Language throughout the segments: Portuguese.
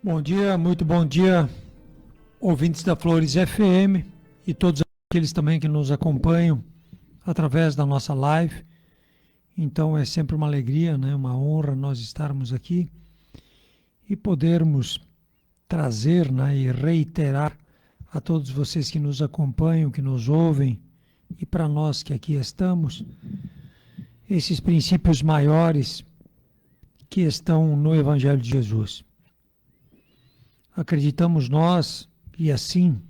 Bom dia, muito bom dia, ouvintes da Flores FM e todos aqueles também que nos acompanham através da nossa live. Então é sempre uma alegria, né, uma honra nós estarmos aqui e podermos trazer, né, e reiterar a todos vocês que nos acompanham, que nos ouvem e para nós que aqui estamos, esses princípios maiores que estão no Evangelho de Jesus. Acreditamos nós, e assim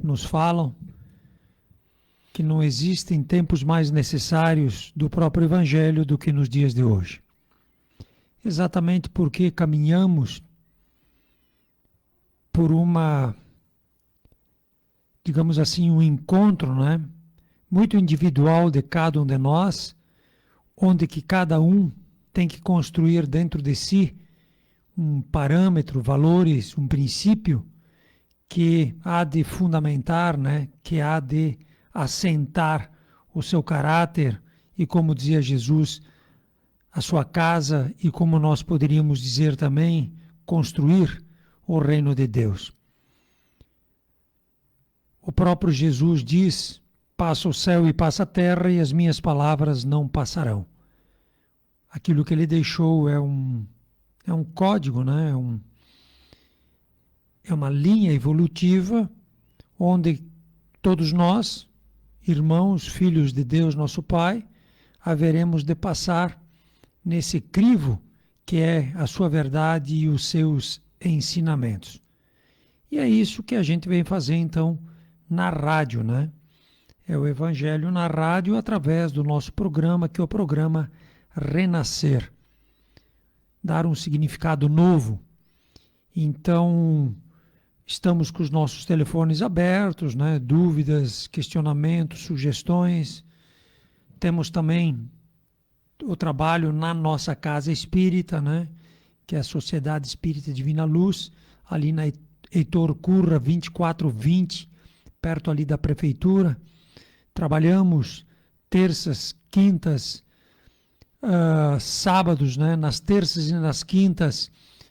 nos falam, que não existem tempos mais necessários do próprio Evangelho do que nos dias de hoje. Exatamente porque caminhamos por uma, digamos assim, um encontro, né, muito individual de cada um de nós, onde que cada um tem que construir dentro de si um parâmetro, valores, um princípio que há de fundamentar, né, que há de assentar o seu caráter e, como dizia Jesus, a sua casa e, como nós poderíamos dizer também, construir o reino de Deus. O próprio Jesus diz: passa o céu e passa a terra e as minhas palavras não passarão. Aquilo que ele deixou é um código, né? É uma linha evolutiva onde todos nós, irmãos, filhos de Deus, nosso Pai, haveremos de passar nesse crivo que é a sua verdade e os seus ensinamentos. E é isso que a gente vem fazer então na rádio, né? É o Evangelho na rádio através do nosso programa, que é o programa Renascer. Dar um significado novo. Então, estamos com os nossos telefones abertos, né? Dúvidas, questionamentos, sugestões. Temos também o trabalho na nossa casa espírita, né? Que é a Sociedade Espírita Divina Luz, ali na Heitor Curra 2420, perto ali da prefeitura. Trabalhamos terças, quintas, sábados, né? Nas terças e nas quintas,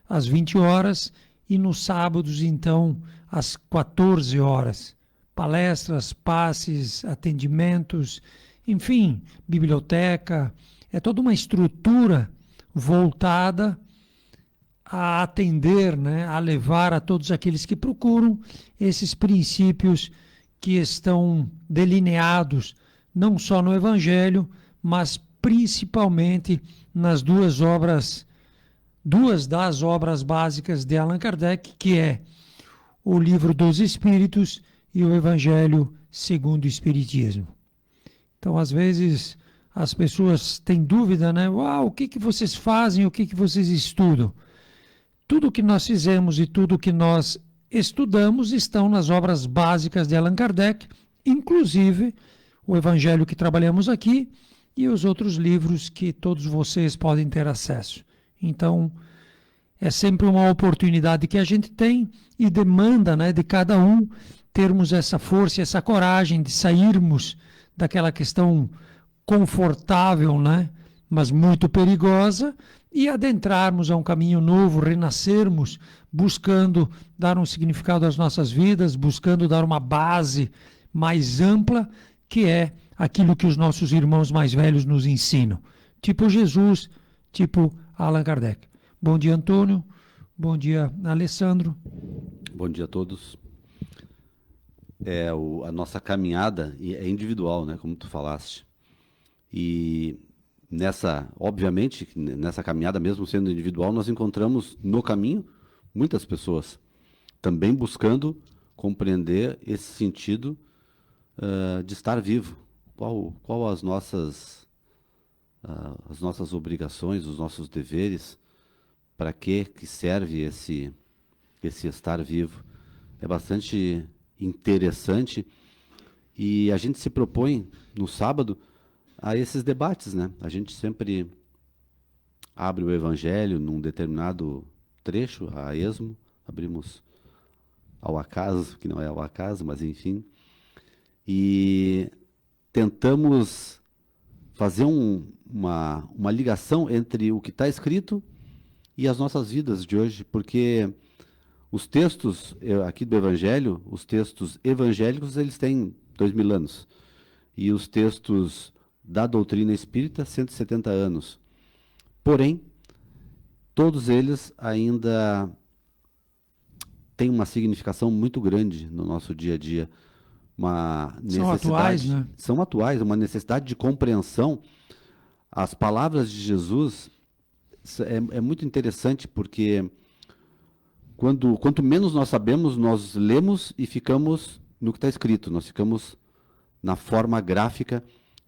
às 20 horas, e nos sábados, então, às 14 horas. Palestras, passes, atendimentos, enfim, biblioteca. É toda uma estrutura voltada a atender, né? A levar a todos aqueles que procuram esses princípios que estão delineados não só no Evangelho, mas principalmente nas duas das obras básicas de Allan Kardec, que é o Livro dos Espíritos e o Evangelho segundo o Espiritismo. Então, às vezes, as pessoas têm dúvida, né? O que vocês fazem, o que vocês estudam? Tudo que nós fizemos e tudo que nós estudamos estão nas obras básicas de Allan Kardec, inclusive o Evangelho que trabalhamos aqui e os outros livros que todos vocês podem ter acesso. Então, é sempre uma oportunidade que a gente tem e demanda, né, de cada um termos essa força, essa coragem de sairmos daquela questão confortável, né, mas muito perigosa, e adentrarmos a um caminho novo, renascermos, buscando dar um significado às nossas vidas, buscando dar uma base mais ampla, que é aquilo que os nossos irmãos mais velhos nos ensinam. Tipo Jesus, tipo Allan Kardec. Bom dia, Antônio. Bom dia, Alessandro. Bom dia a todos. A nossa caminhada é individual, né, como tu falaste. E obviamente, nessa caminhada, mesmo sendo individual, nós encontramos no caminho muitas pessoas também buscando compreender esse sentido de estar vivo. Qual as nossas obrigações, os nossos deveres, para que serve esse estar vivo. É bastante interessante e a gente se propõe no sábado a esses debates, né? A gente sempre abre o Evangelho num determinado trecho, a esmo, abrimos ao acaso, que não é ao acaso, mas enfim, e tentamos fazer uma ligação entre o que está escrito e as nossas vidas de hoje, porque Os textos aqui do Evangelho, os textos evangélicos, eles têm 2000 anos. E os textos da doutrina espírita, 170 anos. Porém, todos eles ainda têm uma significação muito grande no nosso dia a dia. Uma São atuais, né? São atuais, uma necessidade de compreensão. As palavras de Jesus é muito interessante, porque quanto menos nós sabemos, nós lemos e ficamos no que está escrito, nós ficamos na forma gráfica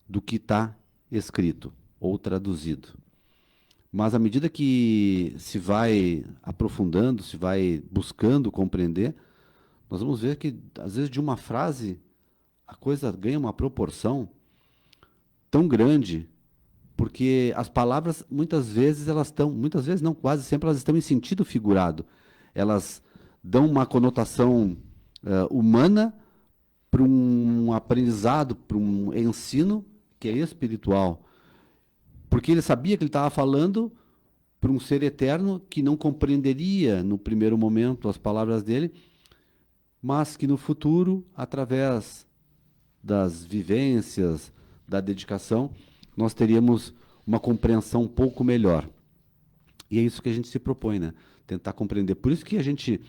do que está escrito ou traduzido. Mas à medida que se vai aprofundando, se vai buscando compreender, nós vamos ver que, às vezes, de uma frase, a coisa ganha uma proporção tão grande, porque as palavras, muitas vezes, muitas vezes não, quase sempre, elas estão em sentido figurado. Elas dão uma conotação humana para um aprendizado, para um ensino que é espiritual. Porque ele sabia que ele estava falando para um ser eterno que não compreenderia no primeiro momento as palavras dele, mas que no futuro, através das vivências, da dedicação, nós teríamos uma compreensão um pouco melhor. E é isso que a gente se propõe, né? Tentar compreender. Por isso que a gente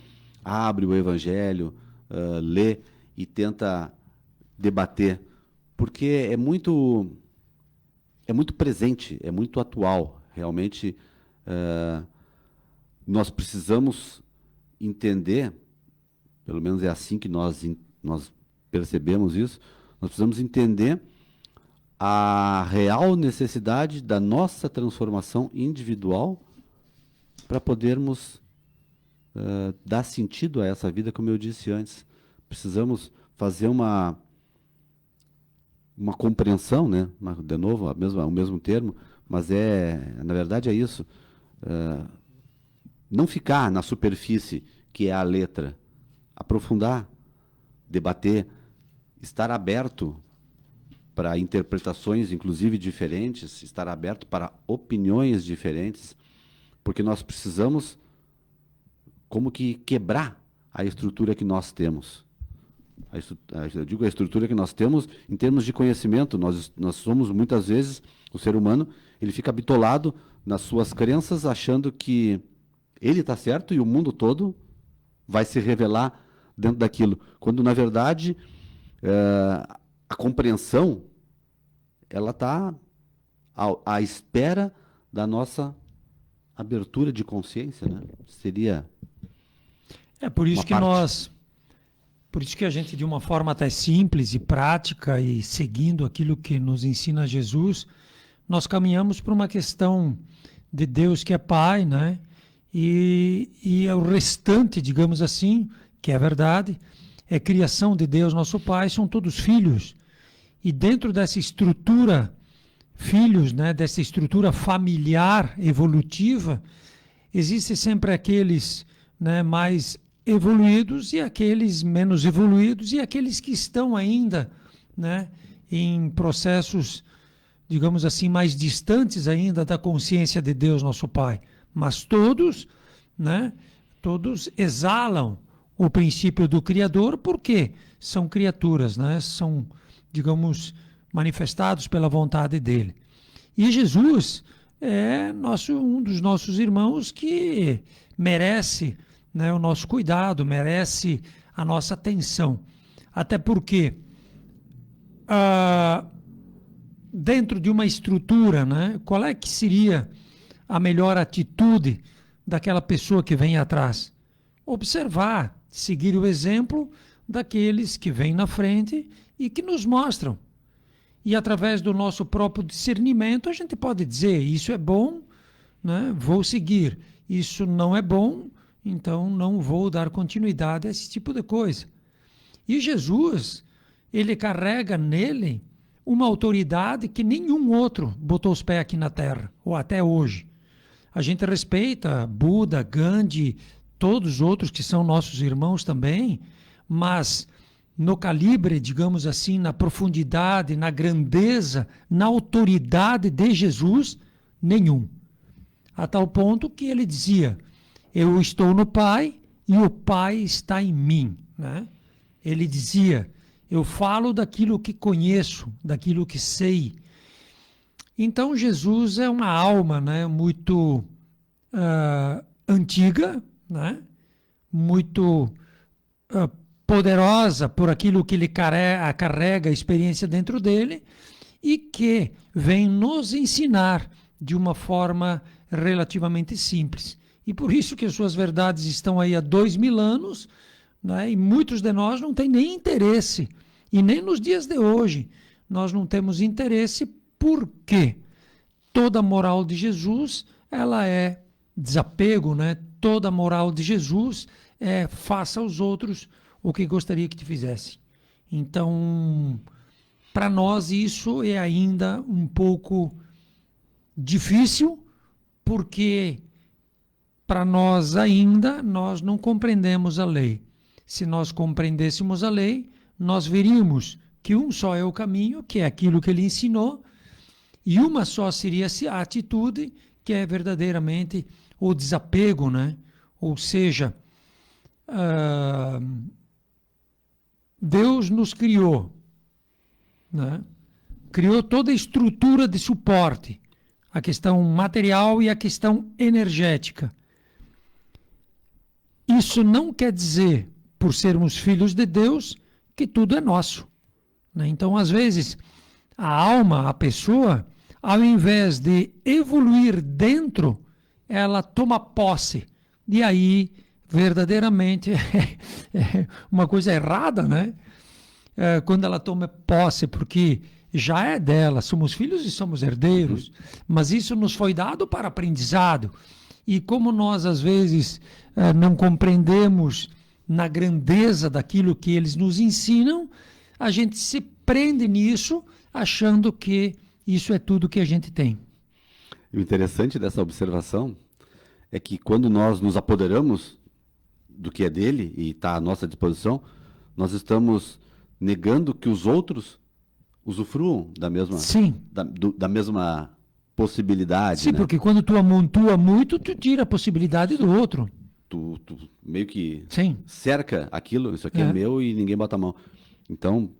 abre o Evangelho, lê e tenta debater, porque é muito presente, é muito atual. Realmente, nós precisamos entender, pelo menos é assim que nós percebemos isso, nós precisamos entender a real necessidade da nossa transformação individual para podermos dar sentido a essa vida, como eu disse antes. Precisamos fazer uma compreensão, né? De novo, o mesmo termo, mas na verdade é isso. Não ficar na superfície, que é a letra. Aprofundar, debater, estar aberto para interpretações, inclusive diferentes, estar aberto para opiniões diferentes, porque nós precisamos como que quebrar a estrutura que nós temos. Eu digo a estrutura que nós temos em termos de conhecimento. Nós somos, muitas vezes, o ser humano, ele fica bitolado nas suas crenças, achando que ele está certo e o mundo todo vai se revelar dentro daquilo. Quando, na verdade, a compreensão ela está à espera da nossa abertura de consciência, né? Seria por isso por isso que a gente, de uma forma até simples e prática e seguindo aquilo que nos ensina Jesus, nós caminhamos para uma questão de Deus que é Pai, né? E o restante, digamos assim, que é verdade, é criação de Deus, nosso Pai, são todos filhos. E dentro dessa estrutura, filhos, né, dessa estrutura familiar, evolutiva, existem sempre aqueles, né, mais evoluídos e aqueles menos evoluídos e aqueles que estão ainda, né, em processos, digamos assim, mais distantes ainda da consciência de Deus, nosso Pai. Mas todos, né, todos exalam o princípio do Criador, porque são criaturas, né, são, digamos, manifestados pela vontade dele. E Jesus é um dos nossos irmãos que merece, né, o nosso cuidado, merece a nossa atenção. Até porque, dentro de uma estrutura, né, qual é que seria a melhor atitude daquela pessoa que vem atrás? Observar, seguir o exemplo daqueles que vêm na frente e que nos mostram. E através do nosso próprio discernimento, a gente pode dizer, isso é bom, né, vou seguir. Isso não é bom, então não vou dar continuidade a esse tipo de coisa. E Jesus, ele carrega nele uma autoridade que nenhum outro botou os pés aqui na Terra, ou até hoje. A gente respeita Buda, Gandhi, todos os outros que são nossos irmãos também, mas no calibre, digamos assim, na profundidade, na grandeza, na autoridade de Jesus, nenhum. A tal ponto que ele dizia, eu estou no Pai e o Pai está em mim, né? Ele dizia, eu falo daquilo que conheço, daquilo que sei. Então Jesus é uma alma, né, muito antiga, né, muito poderosa por aquilo que ele carrega a experiência dentro dele e que vem nos ensinar de uma forma relativamente simples. E por isso que as suas verdades estão aí há 2000 anos, né? E muitos de nós não têm nem interesse. E nem nos dias de hoje nós não temos interesse porque toda a moral de Jesus ela é desapego, né? Toda a moral de Jesus é faça aos outros o que gostaria que te fizesse. Então, para nós isso é ainda um pouco difícil, porque para nós ainda nós não compreendemos a lei. Se nós compreendêssemos a lei, nós veríamos que um só é o caminho, que é aquilo que ele ensinou, e uma só seria a atitude, que é verdadeiramente o desapego, né? Ou seja, Deus nos criou, né? Criou toda a estrutura de suporte, a questão material e a questão energética. Isso não quer dizer, por sermos filhos de Deus, que tudo é nosso, né? Então, às vezes, a alma, a pessoa, ao invés de evoluir dentro, ela toma posse. E aí, verdadeiramente, é uma coisa errada, né? Quando ela toma posse, porque já é dela, somos filhos e somos herdeiros, mas isso nos foi dado para aprendizado. E como nós, às vezes, não compreendemos na grandeza daquilo que eles nos ensinam, a gente se prende nisso, achando que isso é tudo que a gente tem. O interessante dessa observação é que quando nós nos apoderamos do que é dele e está à nossa disposição, nós estamos negando que os outros usufruam da mesma, Sim. Da mesma possibilidade. Sim, né? porque quando tu amontoa muito, tu tira a possibilidade do outro. Tu meio que Sim. cerca aquilo, isso aqui é meu e ninguém bota a mão. Então,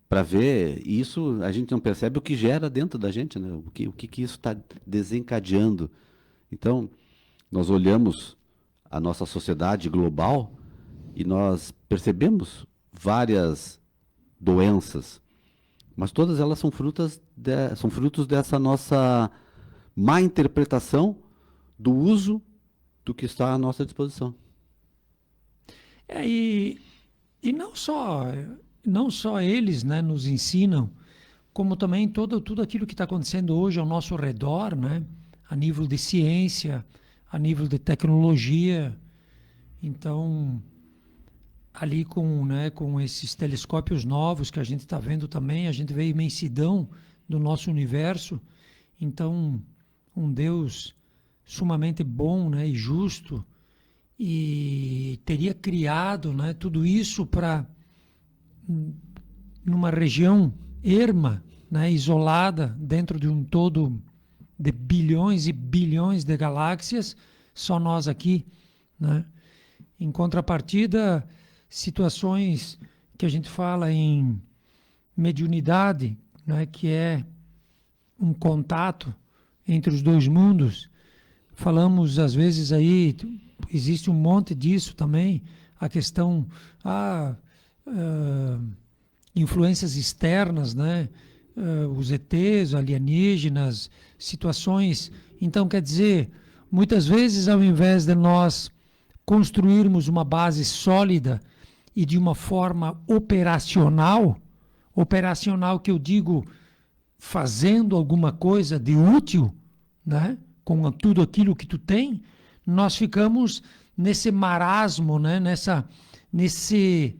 para ver isso, a gente não percebe o que gera dentro da gente, né? O que isso está desencadeando. Então, nós olhamos a nossa sociedade global e nós percebemos várias doenças, mas todas elas são frutos dessa nossa má interpretação do uso do que está à nossa disposição. E não só eles, né, nos ensinam, como também tudo aquilo que está acontecendo hoje ao nosso redor, né, a nível de ciência, a nível de tecnologia. Então, ali com esses telescópios novos que a gente está vendo também, a gente vê a imensidão do nosso universo. Então, um Deus sumamente bom, né, e justo, e teria criado, né, tudo isso para, numa região erma, né, isolada, dentro de um todo de bilhões e bilhões de galáxias, só nós aqui, né? Em contrapartida, situações que a gente fala em mediunidade, né, que é um contato entre os dois mundos. Falamos às vezes aí, existe um monte disso também, a questão, influências externas, né? Os ETs, alienígenas, situações. Então, quer dizer, muitas vezes, ao invés de nós construirmos uma base sólida e de uma forma operacional que eu digo fazendo alguma coisa de útil, né, com tudo aquilo que tu tem, nós ficamos nesse marasmo, né, nesse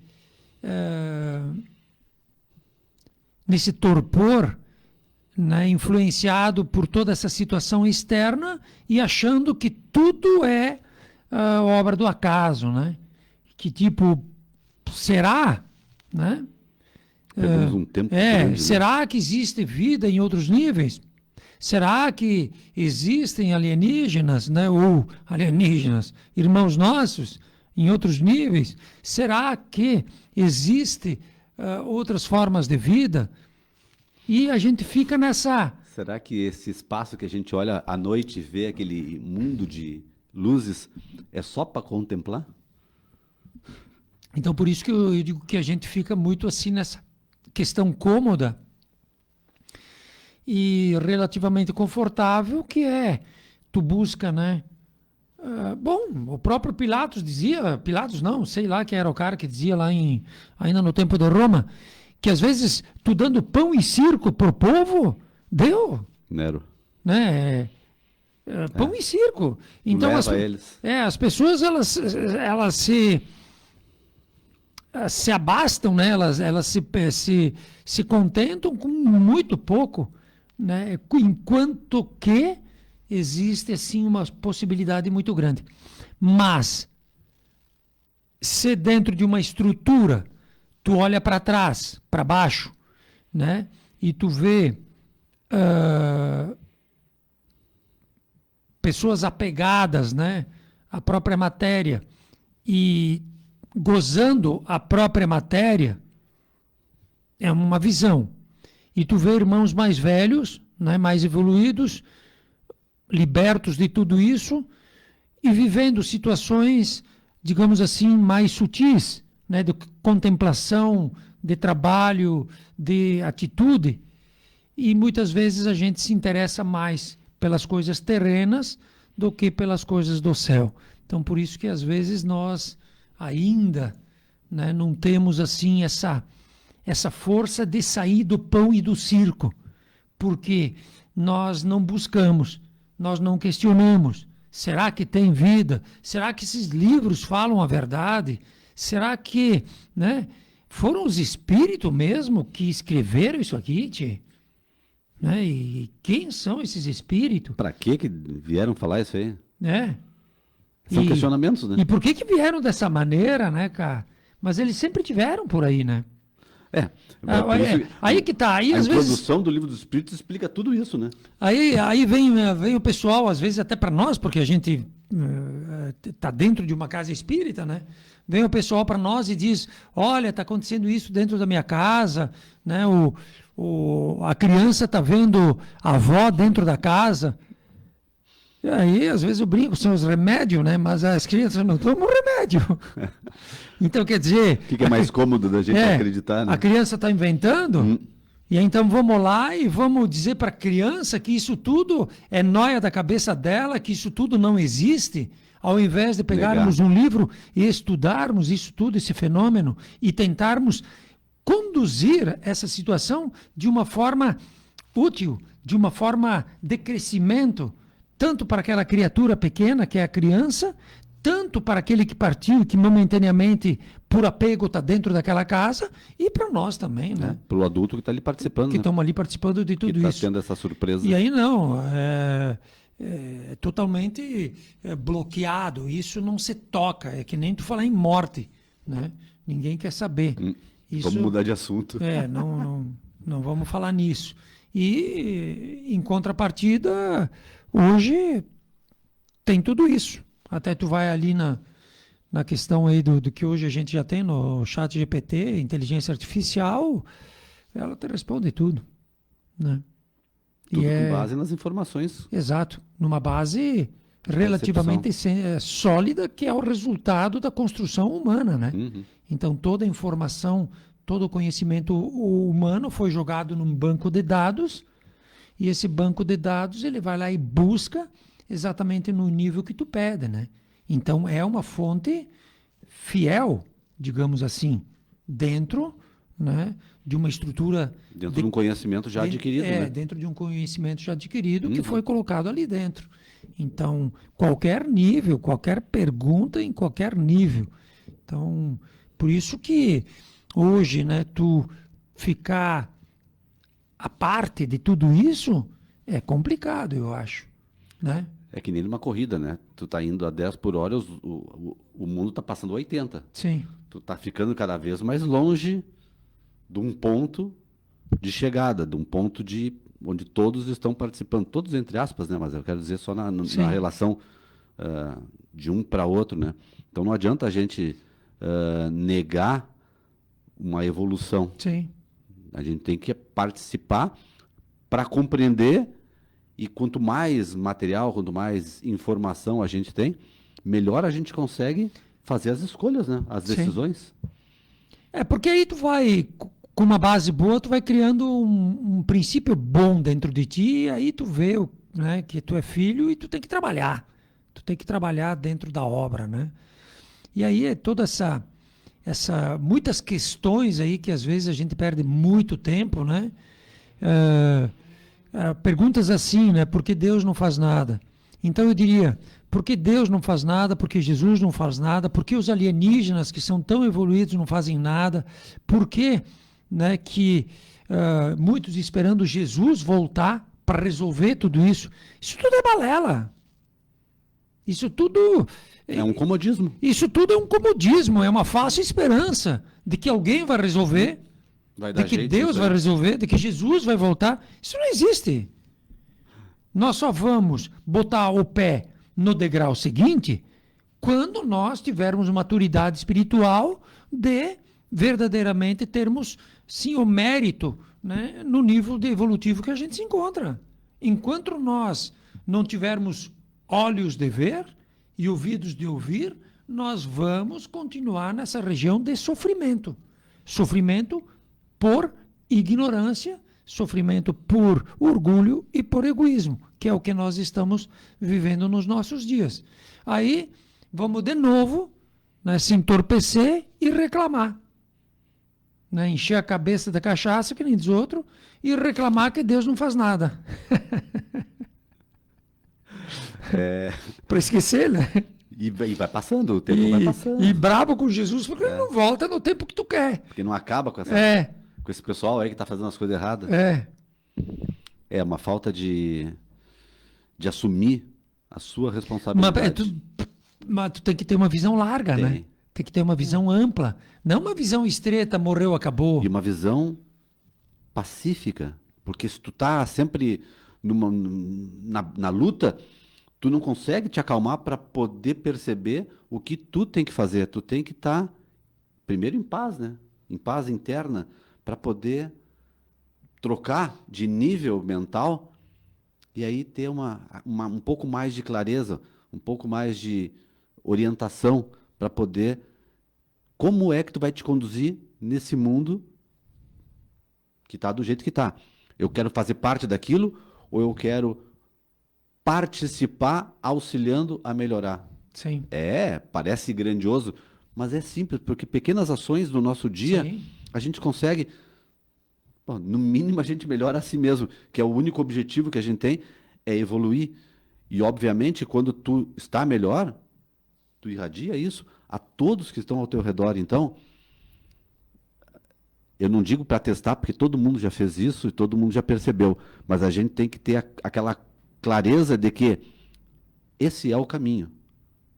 torpor, né, influenciado por toda essa situação externa e achando que tudo é obra do acaso, né? Que tipo, será, né? Perdemos um tempo grande, será que existe vida em outros níveis? Será que existem alienígenas, né? Ou alienígenas, irmãos nossos, em outros níveis? Será que existe outras formas de vida? E a gente fica nessa... Será que esse espaço que a gente olha à noite e vê aquele mundo de luzes é só para contemplar? Então, por isso que eu digo que a gente fica muito assim nessa questão cômoda e relativamente confortável, que é, tu busca, né? Bom, o próprio Pilatos dizia, Pilatos não, sei lá quem era o cara que dizia lá ainda no tempo de Roma, que às vezes tu dando pão e circo pro povo, deu, Nero. né? Pão e circo. Então Leva eles. as pessoas elas se abastam, né? Elas se contentam com muito pouco, né? Enquanto que existe assim uma possibilidade muito grande. Mas se dentro de uma estrutura tu olha para trás, para baixo, né? E tu vê pessoas apegadas, né, à própria matéria e gozando a própria matéria, é uma visão. E tu vê irmãos mais velhos, né, mais evoluídos, libertos de tudo isso e vivendo situações, digamos assim, mais sutis, né, de contemplação, de trabalho, de atitude. E muitas vezes a gente se interessa mais pelas coisas terrenas do que pelas coisas do céu. Então, por isso que às vezes nós ainda, né, não temos assim essa força de sair do pão e do circo, porque nós não buscamos, nós não questionamos. Será que tem vida? Será que esses livros falam a verdade? Será que, né, foram os espíritos mesmo que escreveram isso aqui, tchê? Né? E quem são esses espíritos? Para que vieram falar isso aí? Né? São questionamentos, né? E por que vieram dessa maneira, né, cara? Mas eles sempre tiveram por aí, né? Aí que tá. Aí, a às introdução vezes, do livro dos Espíritos explica tudo isso, né? aí vem o pessoal, às vezes até para nós, porque a gente tá dentro de uma casa espírita, né? Vem o pessoal para nós e diz: olha, tá acontecendo isso dentro da minha casa, né? A criança tá vendo a avó dentro da casa. E aí, às vezes eu brinco, são os remédios, né? Mas as crianças não tomam remédio. Então, quer dizer... O que é mais cômodo da gente acreditar, né? A criança está inventando, e então vamos lá e vamos dizer para a criança que isso tudo é nóia da cabeça dela, que isso tudo não existe, ao invés de pegarmos um livro e estudarmos isso tudo, esse fenômeno, e tentarmos conduzir essa situação de uma forma útil, de uma forma de crescimento, tanto para aquela criatura pequena, que é a criança, tanto para aquele que partiu, que momentaneamente, por apego, está dentro daquela casa, e para nós também, né? Para o adulto que está ali participando, que estamos ali participando de tudo que tá isso. tendo essa surpresa. E aí não, é totalmente bloqueado, isso não se toca, é que nem tu falar em morte, né? Ninguém quer saber. Isso, vamos mudar de assunto. Não vamos falar nisso. E, em contrapartida, hoje tem tudo isso. Até tu vai ali na questão aí do que hoje a gente já tem no chat GPT, inteligência artificial, ela te responde tudo, né? Tudo com base nas informações. Exato, numa base relativamente sólida, que é o resultado da construção humana, né? Então toda a informação, todo o conhecimento humano foi jogado num banco de dados, e esse banco de dados ele vai lá e busca exatamente no nível que tu pede, né? Então é uma fonte fiel, digamos assim, dentro, né, de uma estrutura... Dentro de um conhecimento já adquirido, né? Dentro de um conhecimento já adquirido que foi colocado ali dentro. Então, qualquer nível, qualquer pergunta em qualquer nível. Então, por isso que hoje, né, tu ficar a parte de tudo isso é complicado, eu acho, né? É que nem numa corrida, né? Tu tá indo a 10 por hora, o mundo tá passando a 80. Sim. Tu tá ficando cada vez mais longe de um ponto de chegada, de um ponto onde todos estão participando, todos entre aspas, né? Mas eu quero dizer só na relação de um para outro, né? Então não adianta a gente negar uma evolução. Sim. A gente tem que participar para compreender, e quanto mais material, quanto mais informação a gente tem, melhor a gente consegue fazer as escolhas, né? As Sim. decisões. Porque aí tu vai, com uma base boa, tu vai criando um princípio bom dentro de ti, e aí tu vê, né, que tu é filho e tu tem que trabalhar. Tu tem que trabalhar dentro da obra, né? E aí é toda muitas questões aí que às vezes a gente perde muito tempo, né? Perguntas assim, né? Por que Deus não faz nada? Então eu diria, por que Deus não faz nada? Por que Jesus não faz nada? Por que os alienígenas que são tão evoluídos não fazem nada? Por que, né, que muitos esperando Jesus voltar para resolver tudo isso? Isso tudo é balela. Isso tudo É um comodismo. Isso tudo é um comodismo, é uma falsa esperança de que alguém vai resolver, Vai de dar que jeito Deus nisso vai aí. resolver, de que Jesus vai voltar. Isso não existe. Nós só vamos botar o pé no degrau seguinte quando nós tivermos maturidade espiritual de verdadeiramente termos, sim, o mérito, né, no nível de evolutivo que a gente se encontra. Enquanto nós não tivermos olhos de ver e ouvidos de ouvir, nós vamos continuar nessa região de sofrimento. Sofrimento por ignorância, sofrimento por orgulho e por egoísmo, que é o que nós estamos vivendo nos nossos dias. Aí, vamos de novo, né, se entorpecer e reclamar. Né, encher a cabeça da cachaça, que nem diz outro, e reclamar que Deus não faz nada. Para esquecer, né? E vai passando, o tempo vai passando. E brabo com Jesus, porque ele não volta no tempo que tu quer. Porque não acaba com com esse pessoal aí que está fazendo as coisas erradas. É uma falta de assumir a sua responsabilidade. Mas tu tem que ter uma visão larga, né? Tem que ter uma visão ampla. Não uma visão estreita, morreu, acabou. E uma visão pacífica. Porque se tu tá sempre na luta, tu não consegue te acalmar para poder perceber o que tu tem que fazer. Tu tem que estar, primeiro, em paz, né? Em paz interna, para poder trocar de nível mental e aí ter um pouco mais de clareza, um pouco mais de orientação para poder... Como é que tu vai te conduzir nesse mundo que está do jeito que está? Eu quero fazer parte daquilo ou eu quero participar auxiliando a melhorar? Sim. Parece grandioso, mas é simples, porque pequenas ações no nosso dia, Sim. a gente consegue, no mínimo a gente melhora a si mesmo, que é o único objetivo que a gente tem, é evoluir. E obviamente, quando tu está melhor, tu irradia isso a todos que estão ao teu redor. Então, eu não digo para testar, porque todo mundo já fez isso e todo mundo já percebeu, mas a gente tem que ter aquela clareza de que esse é o caminho,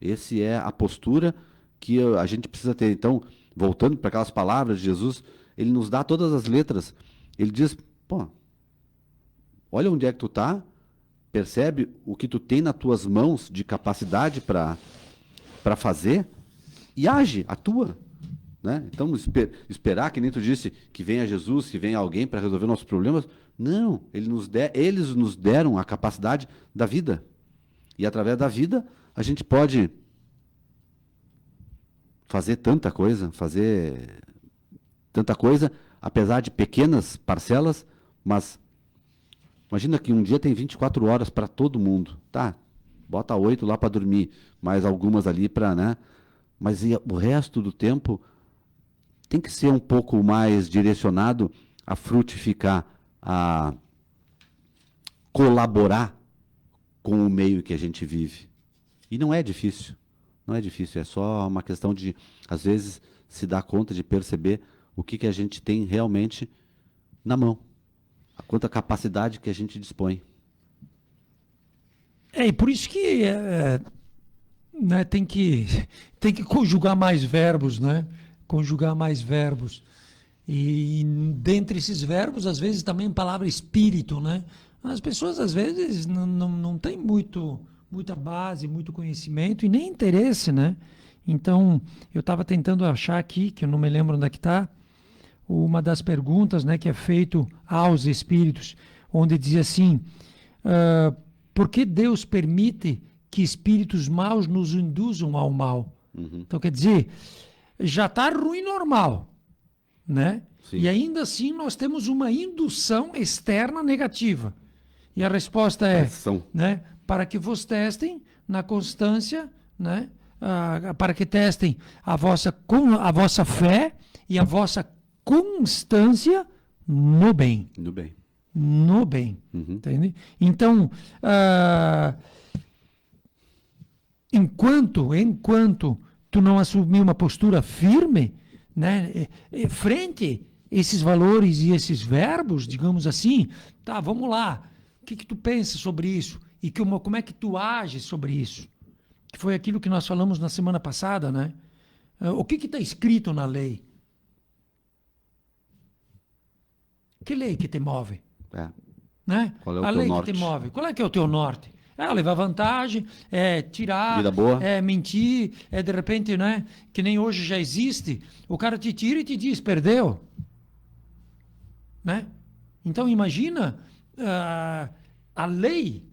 esse é a postura que a gente precisa ter. Então, voltando para aquelas palavras de Jesus, ele nos dá todas as letras. Ele diz, olha onde é que tu está, percebe o que tu tem nas tuas mãos de capacidade para fazer e age, atua. Né? Então, esperar, que nem tu disse, que venha Jesus, que venha alguém para resolver nossos problemas. Não, eles nos deram a capacidade da vida. E através da vida, a gente pode fazer tanta coisa, apesar de pequenas parcelas, mas imagina que um dia tem 24 horas para todo mundo. Tá, bota 8 lá para dormir, mais algumas ali para, né? Mas o resto do tempo tem que ser um pouco mais direcionado a frutificar, a colaborar com o meio que a gente vive. E não é difícil. Não é difícil, é só uma questão de, às vezes, se dar conta de perceber o que a gente tem realmente na mão. A quanta capacidade que a gente dispõe. E por isso que né, tem que conjugar mais verbos, né? Conjugar mais verbos. E dentre esses verbos, às vezes também a palavra espírito, né? As pessoas, às vezes, não têm muita base, muito conhecimento e nem interesse, né? Então, eu estava tentando achar aqui, que eu não me lembro onde é que está, uma das perguntas, né, que é feito aos espíritos, onde diz assim, por que Deus permite que espíritos maus nos induzam ao mal? Então, quer dizer, já está ruim normal, né? Sim. E ainda assim nós temos uma indução externa negativa. E a resposta é, Pressão. né, para que vos testem na constância, né, para que testem a vossa fé e a vossa constância no bem. Tudo bem. No bem. Entende? Então, enquanto tu não assumir uma postura firme, né, frente a esses valores e esses verbos, digamos assim, tá, vamos lá, o que tu pensa sobre isso? E como é que tu ages sobre isso? Que foi aquilo que nós falamos na semana passada, né? O que está escrito na lei? Que lei que te move? Né? Qual é o a teu lei norte? que te move. Qual é que é o teu norte? É levar vantagem, é tirar, Vida boa. é mentir, é de repente, né? Que nem hoje já existe, o cara te tira e te diz, perdeu. Né? Então imagina a lei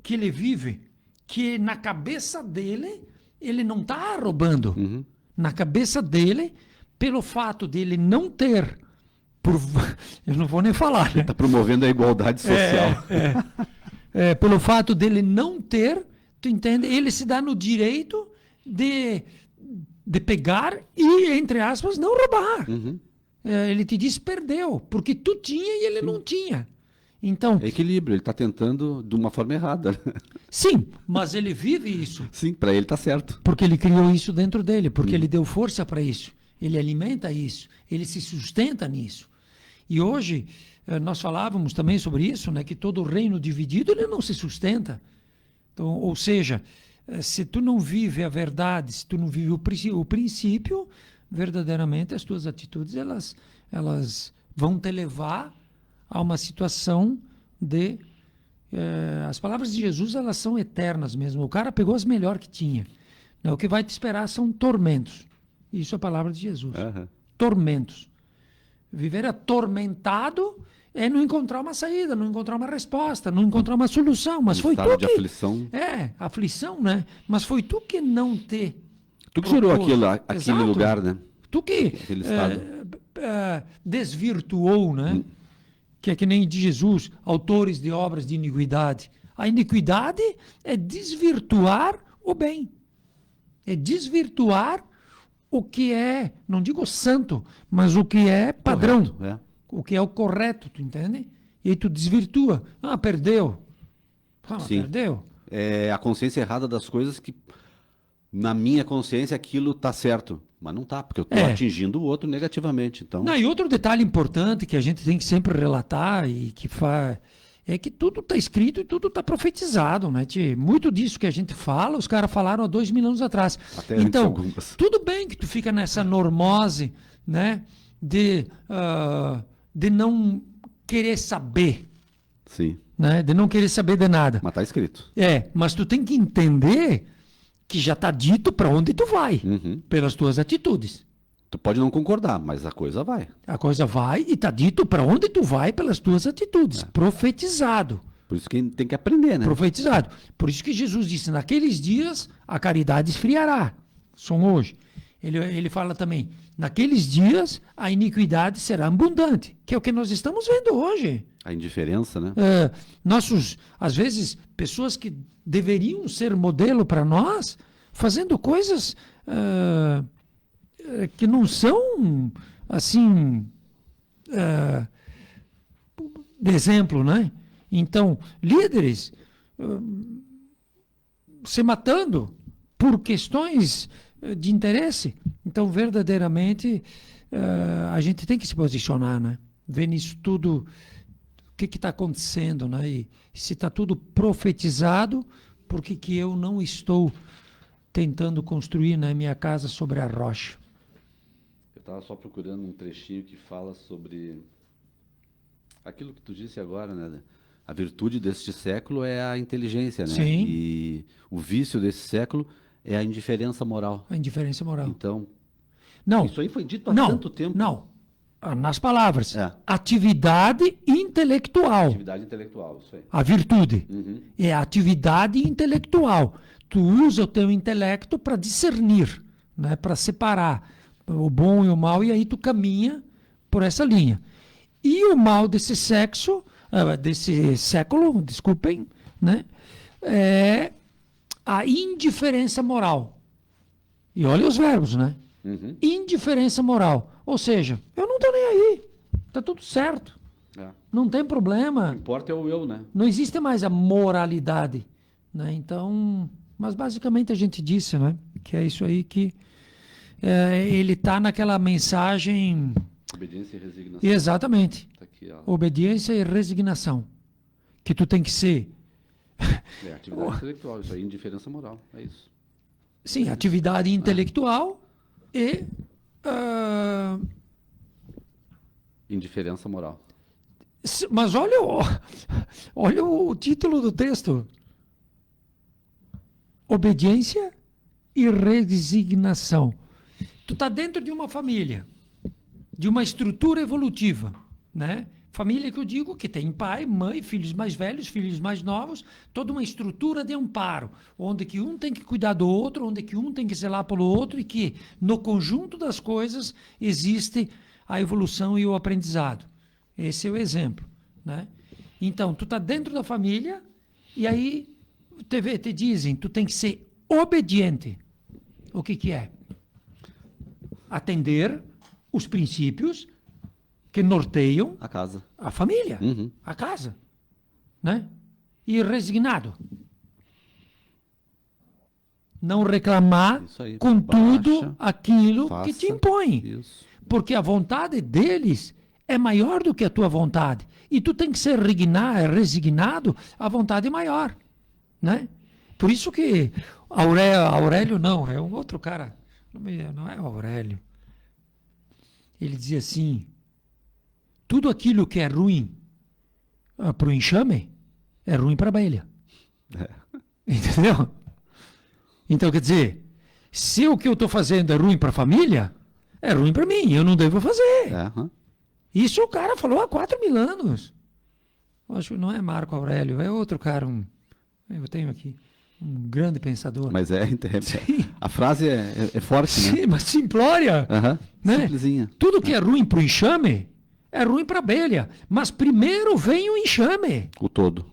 que ele vive, que na cabeça dele, ele não está roubando. Na cabeça dele, pelo fato dele não ter, eu não vou nem falar, né? Está promovendo a igualdade social. Pelo fato dele não ter, tu entende? Ele se dá no direito de pegar e, entre aspas, não roubar. Ele te diz perdeu, porque tu tinha e ele não tinha. Então, É equilíbrio, ele está tentando de uma forma errada. sim, mas ele vive isso. Sim, para ele está certo. Porque ele criou isso dentro dele, porque ele deu força para isso. Ele alimenta isso, ele se sustenta nisso. E hoje nós falávamos também sobre isso, né, que todo reino dividido ele não se sustenta. Então, ou seja, se tu não vive a verdade, se tu não vive o princípio, verdadeiramente as tuas atitudes elas vão te levar a uma situação de as palavras de Jesus elas são eternas mesmo. O cara pegou as melhores que tinha. Né? O que vai te esperar são tormentos. Isso é a palavra de Jesus. Tormentos. Viver atormentado é não encontrar uma saída, não encontrar uma resposta, não encontrar uma solução. Mas foi tu de que... aflição. Aflição, né? Mas foi tu que não te... Tu que gerou aquele Exato. lugar, né? Tu que Aquele estado. desvirtuou, né? Que é que nem de Jesus, autores de obras de iniquidade. A iniquidade é desvirtuar o bem. É desvirtuar o que é, não digo santo, mas o que é padrão. Correto, O que é o correto, tu entende? E aí tu desvirtua. Perdeu. Sim. Perdeu. É a consciência errada das coisas que, na minha consciência, aquilo está certo. Mas não está, porque eu estou atingindo o outro negativamente. Então... Não, e outro detalhe importante que a gente tem que sempre relatar e que é que tudo está escrito e tudo está profetizado, né? Muito disso que a gente fala, os caras falaram há 2000 anos atrás. Até então, algumas. tudo bem que tu fica nessa normose, né? De não querer saber. Sim. Né? De não querer saber de nada. Mas está escrito. Mas tu tem que entender que já está dito para onde tu vai, pelas tuas atitudes. Tu pode não concordar, mas a coisa vai. A coisa vai e está dito para onde tu vai pelas tuas atitudes. Profetizado. Por isso que tem que aprender, né? Profetizado. Por isso que Jesus disse, naqueles dias a caridade esfriará. São hoje. Ele fala também, naqueles dias a iniquidade será abundante, que é o que nós estamos vendo hoje. A indiferença, né? Às vezes, pessoas que deveriam ser modelo para nós, fazendo coisas que não são, assim, de exemplo, né? Então, líderes se matando por questões de interesse. Então, verdadeiramente, a gente tem que se posicionar, né? Ver nisso tudo, o que está acontecendo, né? E se está tudo profetizado, por que eu não estou tentando construir na minha casa sobre a rocha? Eu estava só procurando um trechinho que fala sobre aquilo que tu disse agora, né? A virtude deste século é a inteligência, né? Sim. E o vício desse século é a indiferença moral. A indiferença moral. Então, Não, isso aí foi dito há não, tanto tempo. não. Nas palavras. É. Atividade intelectual. Atividade intelectual, isso aí. A virtude. Uhum. É a atividade intelectual. Tu usa o teu intelecto para discernir, né? Para separar o bom e o mal, e aí tu caminha por essa linha. E o mal desse desse século, desculpem, né? É a indiferença moral. E olha os verbos, né? Uhum. Indiferença moral. Ou seja, eu não estou nem aí. Está tudo certo. É. Não tem O problema. que importa é o eu, né? Não existe mais a moralidade. Né? Então, mas basicamente a gente disse, né? Que é isso aí que ele está naquela mensagem. Obediência e resignação. Exatamente. Tá aqui, ó. Obediência e resignação. Que tu tem que ser. Atividade intelectual, isso aí, indiferença moral, é isso. Sim, atividade intelectual e. Indiferença moral. Mas olha o título do texto. Obediência e resignação. Tu está dentro de uma família, de uma estrutura evolutiva, né? Família que eu digo que tem pai, mãe, filhos mais velhos, filhos mais novos, toda uma estrutura de amparo, onde que um tem que cuidar do outro, onde que um tem que zelar pelo outro e que no conjunto das coisas existe a evolução e o aprendizado. Esse é o exemplo, né? Então, tu está dentro da família e aí te dizem, tu tem que ser obediente. O que é? Atender os princípios que norteiam A casa. a família, Uhum. a casa, né? E resignado. Não reclamar Isso aí, com baixa, tudo aquilo que te faça. impõe. Isso. Porque a vontade deles é maior do que a tua vontade. E tu tem que ser resignado à vontade maior, né? Por isso que Aurélio não, é um outro cara. Não é Aurélio. Ele dizia assim, tudo aquilo que é ruim para o enxame é ruim para a abelha. É. Entendeu? Então, quer dizer, se o que eu estou fazendo é ruim para a família, é ruim para mim, eu não devo fazer. Aham. Isso o cara falou há 4.000 anos. Acho que não é Marco Aurélio, é outro cara. Eu tenho aqui um grande pensador. Mas a frase é forte, né? Sim, mas simplória. Aham. Né? Simplesinha. Tudo que é ruim para o enxame é ruim para a abelha. Mas primeiro vem o enxame. O todo.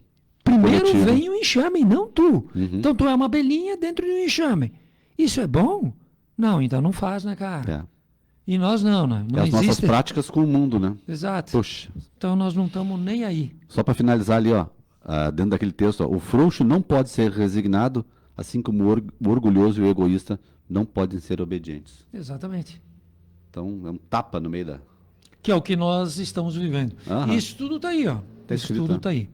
Primeiro Coletivo. vem o enxame, não tu. Uhum. Então tu é uma abelhinha dentro de um enxame. Isso é bom? Não, então não faz, né, cara? É. E nós não, né? É Não as nossas existe. práticas com o mundo, né? Exato. Poxa, Então nós não estamos nem aí. só para finalizar ali, ó, dentro daquele texto, ó, o frouxo não pode ser resignado, assim como o orgulhoso e o egoísta não podem ser obedientes. Exatamente. Então, é um tapa no meio da... Que é o que nós estamos vivendo. Aham. Isso tudo está aí, ó. Tá Isso escrito, tudo né? está aí.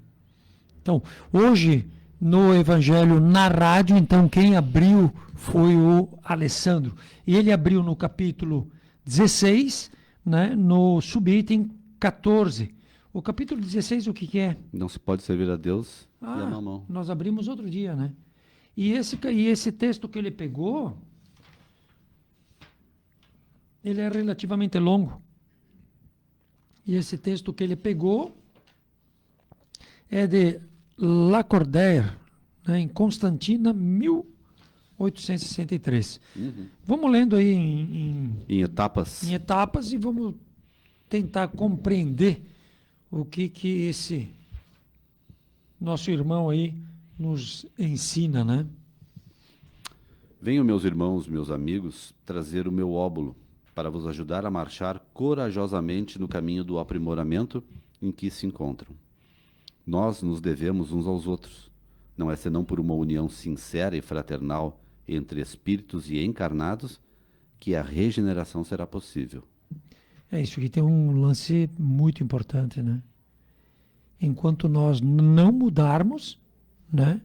Então, hoje, no Evangelho, na rádio, então, quem abriu foi o Alessandro. E ele abriu no capítulo 16, né, no subitem 14. O capítulo 16, o que é? Não se pode servir a Deus e a mamão. Nós abrimos outro dia, né? E esse texto que ele pegou, ele é relativamente longo. E esse texto que ele pegou é de Lacordaire, né, em Constantina, 1863. Uhum. Vamos lendo aí Em etapas. em etapas e vamos tentar compreender o que esse nosso irmão aí nos ensina, né? Venham, meus irmãos, meus amigos, trazer o meu óbolo para vos ajudar a marchar corajosamente no caminho do aprimoramento em que se encontram. Nós nos devemos uns aos outros. Não é senão por uma união sincera e fraternal entre espíritos e encarnados que a regeneração será possível. É isso aqui tem um lance muito importante, né? Enquanto nós não mudarmos, né?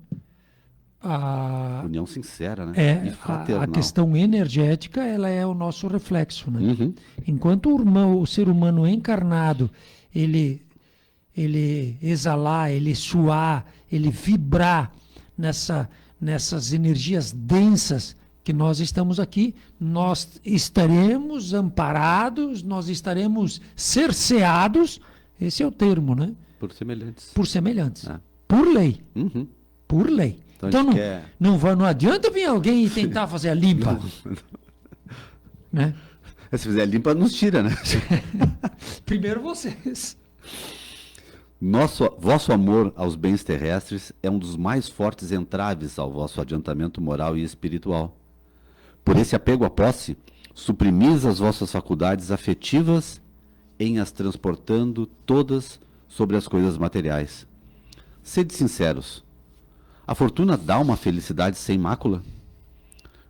União sincera, né? E A fraternal. questão energética, ela é o nosso reflexo, né? Uhum. Enquanto o ser humano encarnado, ele exalar, ele suar, ele vibrar nessas energias densas que nós estamos aqui, nós estaremos amparados, nós estaremos cerceados, esse é o termo, né? Por semelhantes. Por semelhantes. É. Por lei. Uhum. Por lei. Então, Então quer... não adianta vir alguém e tentar fazer a limpa. Né? Se fizer a limpa, nos tira, né? Primeiro vocês. Vosso amor aos bens terrestres é um dos mais fortes entraves ao vosso adiantamento moral e espiritual. Por esse apego à posse, suprimis as vossas faculdades afetivas em as transportando todas sobre as coisas materiais. Sede sinceros. A fortuna dá uma felicidade sem mácula?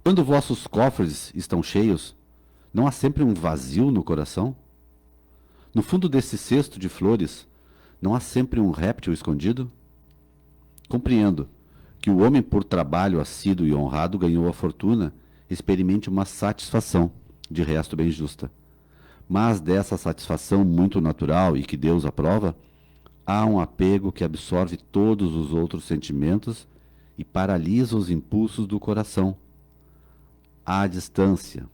Quando vossos cofres estão cheios, não há sempre um vazio no coração? No fundo desse cesto de flores, não há sempre um réptil escondido? Compreendo que o homem por trabalho assíduo e honrado ganhou a fortuna, experimente uma satisfação, de resto bem justa. Mas dessa satisfação muito natural e que Deus aprova, há um apego que absorve todos os outros sentimentos e paralisa os impulsos do coração. Há distância,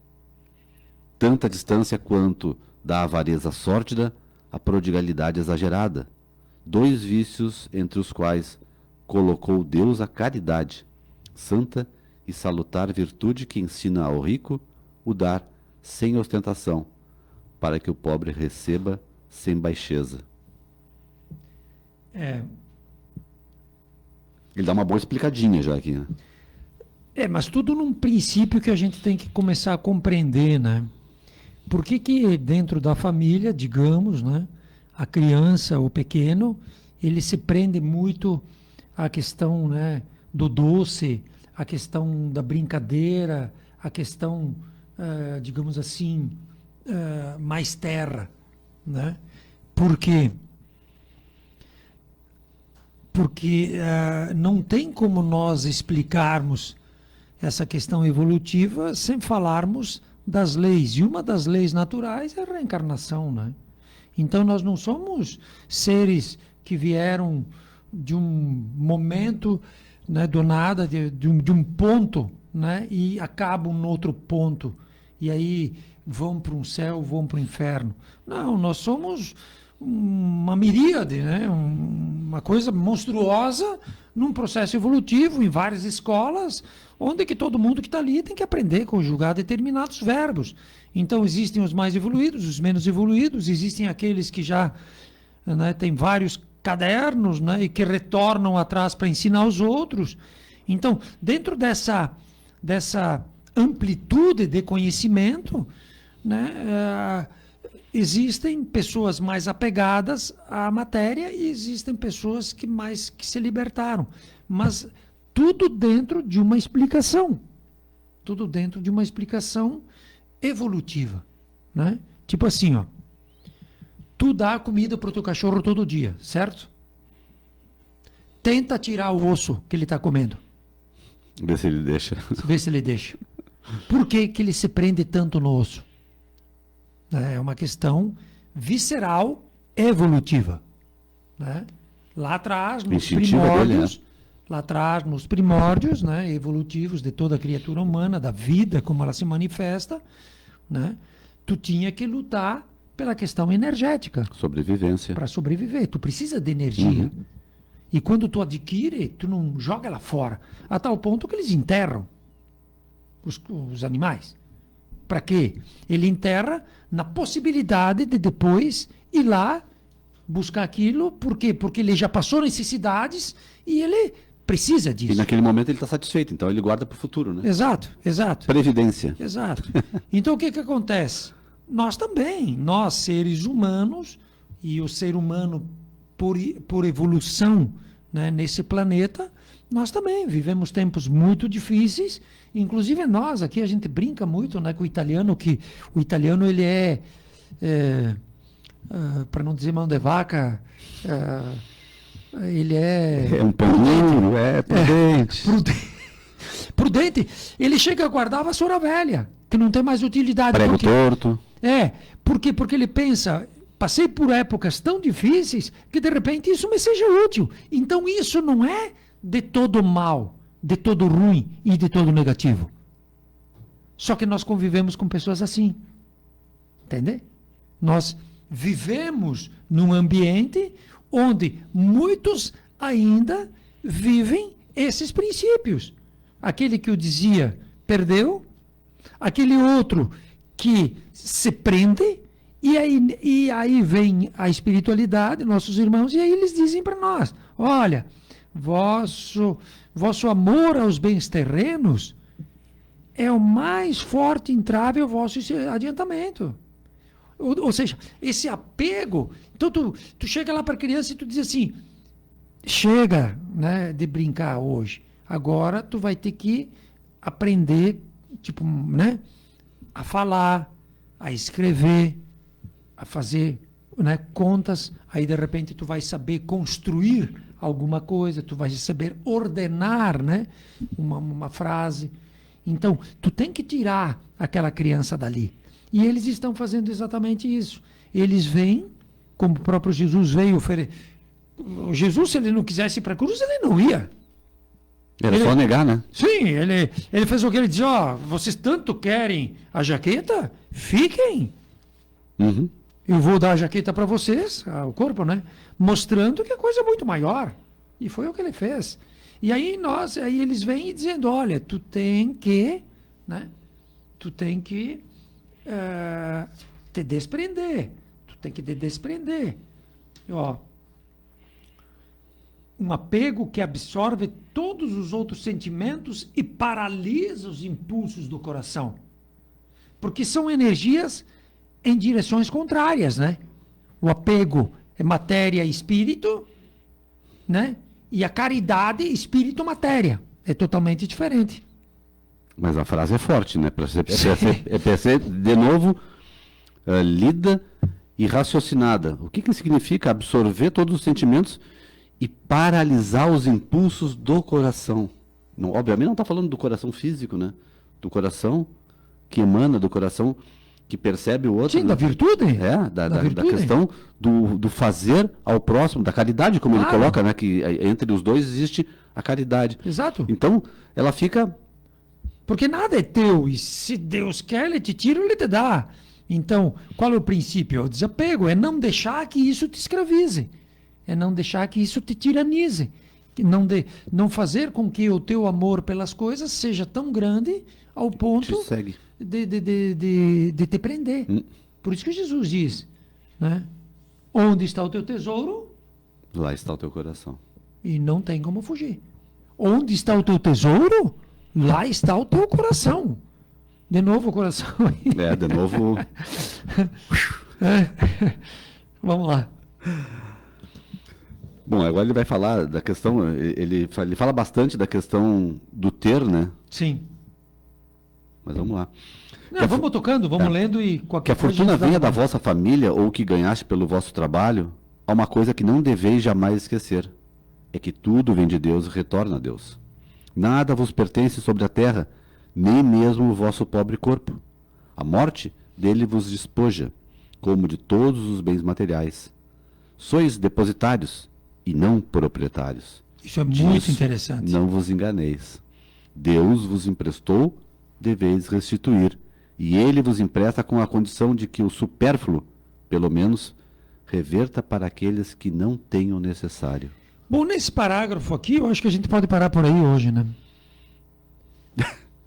tanta distância quanto da avareza sórdida à prodigalidade exagerada, dois vícios entre os quais colocou Deus a caridade, santa e salutar virtude que ensina ao rico o dar sem ostentação, para que o pobre receba sem baixeza. Ele dá uma boa explicadinha já aqui, né? Mas tudo num princípio que a gente tem que começar a compreender, né? Por que dentro da família, digamos, né, a criança, o pequeno, ele se prende muito à questão, né, do doce, à questão da brincadeira, à questão, digamos assim, mais terra, né? Por quê? Porque não tem como nós explicarmos essa questão evolutiva sem falarmos das leis. E uma das leis naturais é a reencarnação, né? Então nós não somos seres que vieram de um momento, né, do nada, de um ponto, né, e acabam no outro ponto. E aí vão para um céu, vão para o inferno. Não, nós somos uma miríade, né? Uma coisa monstruosa num processo evolutivo, em várias escolas, onde que todo mundo que está ali tem que aprender a conjugar determinados verbos. Então existem os mais evoluídos, os menos evoluídos, existem aqueles que já, né, têm vários cadernos, né, e que retornam atrás para ensinar os outros. Então, dentro dessa amplitude de conhecimento, né, existem pessoas mais apegadas à matéria e existem pessoas que se libertaram. Mas tudo dentro de uma explicação. Tudo dentro de uma explicação evolutiva, né? Tipo assim, ó. Tu dá comida para o teu cachorro todo dia, certo? Tenta tirar o osso que ele está comendo. Vê se ele deixa. Vê se ele deixa. Por que ele se prende tanto no osso? É uma questão visceral evolutiva, né? Lá atrás, nos primórdios, dele, né? Lá atrás, nos primórdios, né, evolutivos de toda a criatura humana, da vida, como ela se manifesta, né, tu tinha que lutar pela questão energética. Sobrevivência. Para sobreviver. Tu precisa de energia. Uhum. E quando tu adquire, tu não joga ela fora. A tal ponto que eles enterram os animais. Para quê? Ele enterra na possibilidade de depois ir lá buscar aquilo. Por quê? Porque ele já passou necessidades e ele precisa disso. E naquele momento ele está satisfeito, então ele guarda para o futuro, né? Exato, exato. Previdência. Exato. Então o que acontece? Nós também, nós seres humanos, e o ser humano por evolução, né, nesse planeta, nós também vivemos tempos muito difíceis. Inclusive nós aqui, a gente brinca muito, né, com o italiano, que o italiano ele para não dizer mão de vaca, ele é um pão duro, prudente. Prudente. Ele chega a guardar a vassoura velha, que não tem mais utilidade. Prego torto. Por quê? Porque ele pensa, passei por épocas tão difíceis que de repente isso me seja útil. Então isso não é de todo mal. de todo ruim e de todo negativo. Só que nós convivemos com pessoas assim. Entende? Nós vivemos num ambiente onde muitos ainda vivem esses princípios. Aquele que eu dizia perdeu, aquele outro que se prende, e aí vem a espiritualidade, nossos irmãos, e aí eles dizem para nós, olha, vosso amor aos bens terrenos é o mais forte entrave ao vosso adiantamento. Ou seja, esse apego, então tu chega lá para a criança e tu diz assim, chega, né, de brincar hoje, agora tu vai ter que aprender, tipo, né, a falar, a escrever, a fazer, né, contas, aí de repente tu vai saber construir alguma coisa, tu vai saber ordenar, né, uma frase. Então, tu tem que tirar aquela criança dali. E eles estão fazendo exatamente isso. Eles vêm, como o próprio Jesus veio oferecer. Jesus, se ele não quisesse ir para a cruz, ele não ia. Era só negar, né? Sim, ele fez o que ele disse, ó, vocês tanto querem a jaqueta? Fiquem. Uhum. Eu vou dar a jaqueta para vocês, o corpo, né? Mostrando que a coisa é muito maior. E foi o que ele fez. E aí eles vêm dizendo, olha, tu tem que, né? Tu tem que te desprender. Tu tem que te desprender. Ó, um apego que absorve todos os outros sentimentos e paralisa os impulsos do coração. Porque são energias em direções contrárias, né? O apego é matéria e espírito, né? E a caridade, espírito-matéria. É totalmente diferente. Mas a frase é forte, né? Para ser, de novo, lida e raciocinada. O que significa absorver todos os sentimentos e paralisar os impulsos do coração? Não, obviamente não está falando do coração físico, né? Do coração que emana, do coração que percebe o outro. Sim, da virtude. Da questão do fazer ao próximo, da caridade, como ele coloca, né? Que entre os dois existe a caridade. Exato. Então, ela fica... Porque nada é teu, e se Deus quer, ele te tira, ele te dá. Então, qual é o princípio? É o desapego, é não deixar que isso te escravize, é não deixar que isso te tiranize, não fazer com que o teu amor pelas coisas seja tão grande ao ponto Te segue. de te prender. Por isso que Jesus diz, né? Onde está o teu tesouro? Lá está o teu coração. E não tem como fugir. Onde está o teu tesouro? Lá está o teu coração. De novo o coração aí. De novo... Vamos lá. Bom, agora ele vai falar da questão, ele fala bastante da questão do ter, né? Sim. Mas vamos lá. Não, vamos tocando, vamos lendo e Que qualquer a fortuna venha da vossa família ou que ganhaste pelo vosso trabalho, há uma coisa que não deveis jamais esquecer. É que tudo vem de Deus e retorna a Deus. Nada vos pertence sobre a terra, nem mesmo o vosso pobre corpo. A morte dele vos despoja, como de todos os bens materiais. Sois depositários e não proprietários. Isso é muito interessante. Não vos enganeis. Deus vos emprestou, deveis restituir. E ele vos empresta com a condição de que o supérfluo, pelo menos, reverta para aqueles que não têm o necessário. Bom, nesse parágrafo aqui, eu acho que a gente pode parar por aí hoje, né?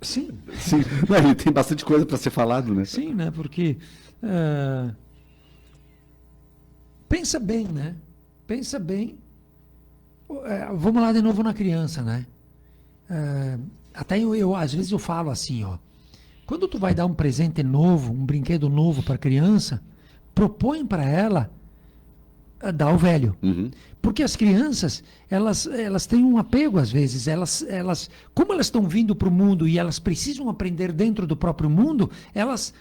Sim. Sim. Não, tem bastante coisa para ser falado, né? Sim, né? Porque pensa bem, né? Pensa bem. Vamos lá de novo na criança, né? Até às vezes eu falo assim, ó. Quando tu vai dar um presente novo, um brinquedo novo para a criança, propõe para ela dar o velho. Uhum. Porque as crianças, elas têm um apego às vezes, como elas estão vindo para o mundo e elas precisam aprender dentro do próprio mundo, elas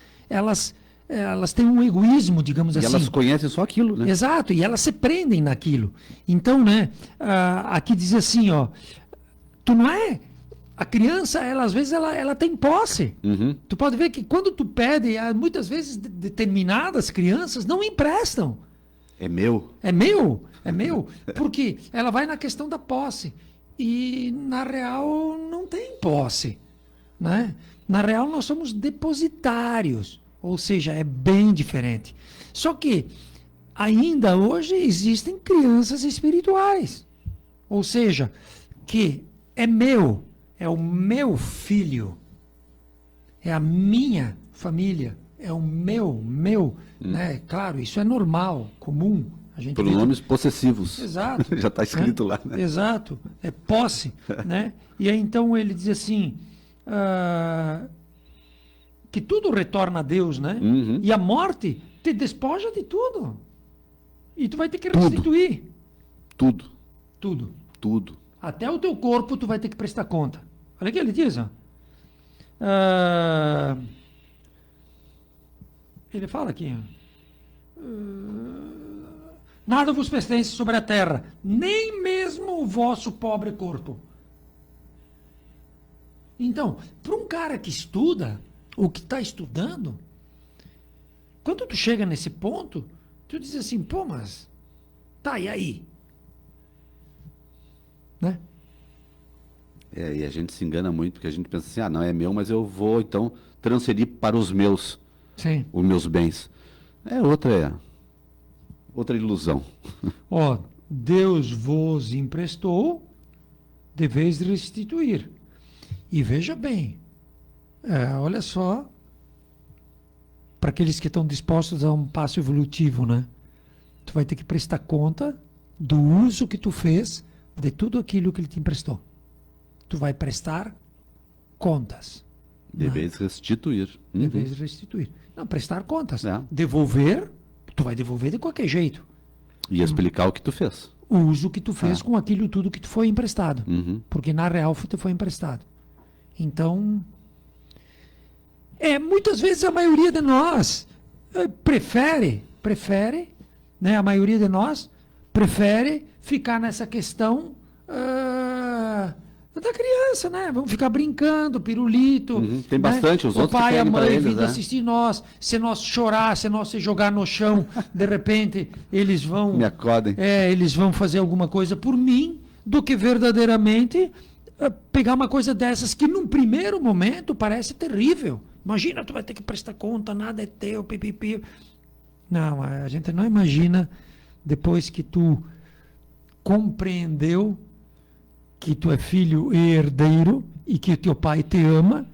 têm um egoísmo, digamos assim. E elas conhecem só aquilo, né? Exato, e elas se prendem naquilo. Então, né, aqui diz assim, ó, tu não é... A criança, às vezes, ela tem posse. Uhum. Tu pode ver que quando tu pede, muitas vezes determinadas crianças não emprestam. É meu. É meu, porque ela vai na questão da posse. e na real não tem posse, né? Na real nós somos depositários, ou seja, é bem diferente. Só que ainda hoje existem crianças espirituais, ou seja, que é meu, é o meu filho, é a minha família, é o meu, né? Claro, isso é normal, comum. A gente vê Pronomes possessivos. Exato. Já está escrito lá, né? Exato, é posse, né? E aí então ele diz assim, que tudo retorna a Deus, né? Uhum. E a morte te despoja de tudo. E tu vai ter que Tudo. restituir Tudo, tudo. tudo. Até o teu corpo tu vai ter que prestar conta. Olha o que ele diz, ó. Ah, ele fala aqui, ó. Nada vos pertence sobre a terra, nem mesmo o vosso pobre corpo. Então, para um cara que estuda, ou que está estudando, quando tu chega nesse ponto, tu diz assim, pô, mas tá, e aí? Né? E a gente se engana muito, porque a gente pensa assim, ah, não é meu, mas eu vou, então, transferir para os meus Sim. bens. É outra ilusão. Ó, Deus vos emprestou, deveis restituir. E veja bem, olha só, para aqueles que estão dispostos a um passo evolutivo, né? Tu vai ter que prestar conta do uso que tu fez de tudo aquilo que ele te emprestou. Tu vai prestar contas. Deveis restituir. Uhum. Deveis restituir. Não, prestar contas. É. Devolver, tu vai devolver de qualquer jeito. E explicar o que tu fez. O uso que tu fez com aquilo tudo que tu foi emprestado. Uhum. Porque na real te foi emprestado. Então, muitas vezes a maioria de nós prefere, né? A maioria de nós prefere ficar nessa questão da criança, né? Vamos ficar brincando, pirulito. Uhum. Tem né? bastante, os o outros pai e a querem pra mãe eles, vindo né? assistir nós. Se nós chorar, se nós se jogar no chão, de repente eles vão Me acodem. eles vão fazer alguma coisa por mim, do que verdadeiramente pegar uma coisa dessas que num primeiro momento parece terrível. Imagina, tu vai ter que prestar conta, nada é teu, pipipi. Não, a gente não imagina depois que tu compreendeu que tu é filho e herdeiro e que teu pai te ama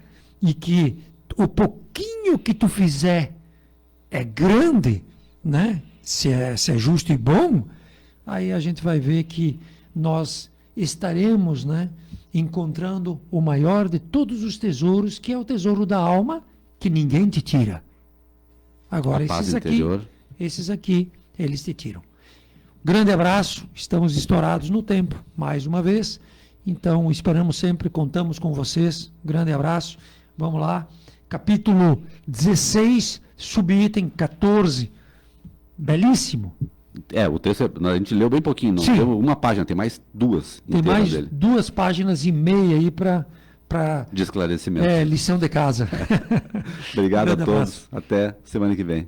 e que o pouquinho que tu fizer é grande, né? Se é justo e bom, aí a gente vai ver que nós estaremos, né, encontrando o maior de todos os tesouros, que é o tesouro da alma, que ninguém te tira. Agora, A paz interior. esses aqui, eles te tiram. Grande abraço, estamos estourados no tempo, mais uma vez. Então, esperamos sempre, contamos com vocês. Grande abraço. Vamos lá. Capítulo 16, subitem 14. Belíssimo. O texto, a gente leu bem pouquinho, não Sim. deu uma página, tem mais duas Tem inteiras mais dele. 2 páginas e meia aí para De esclarecimento. lição de casa. Obrigado a Grande todos. abraço. Até semana que vem.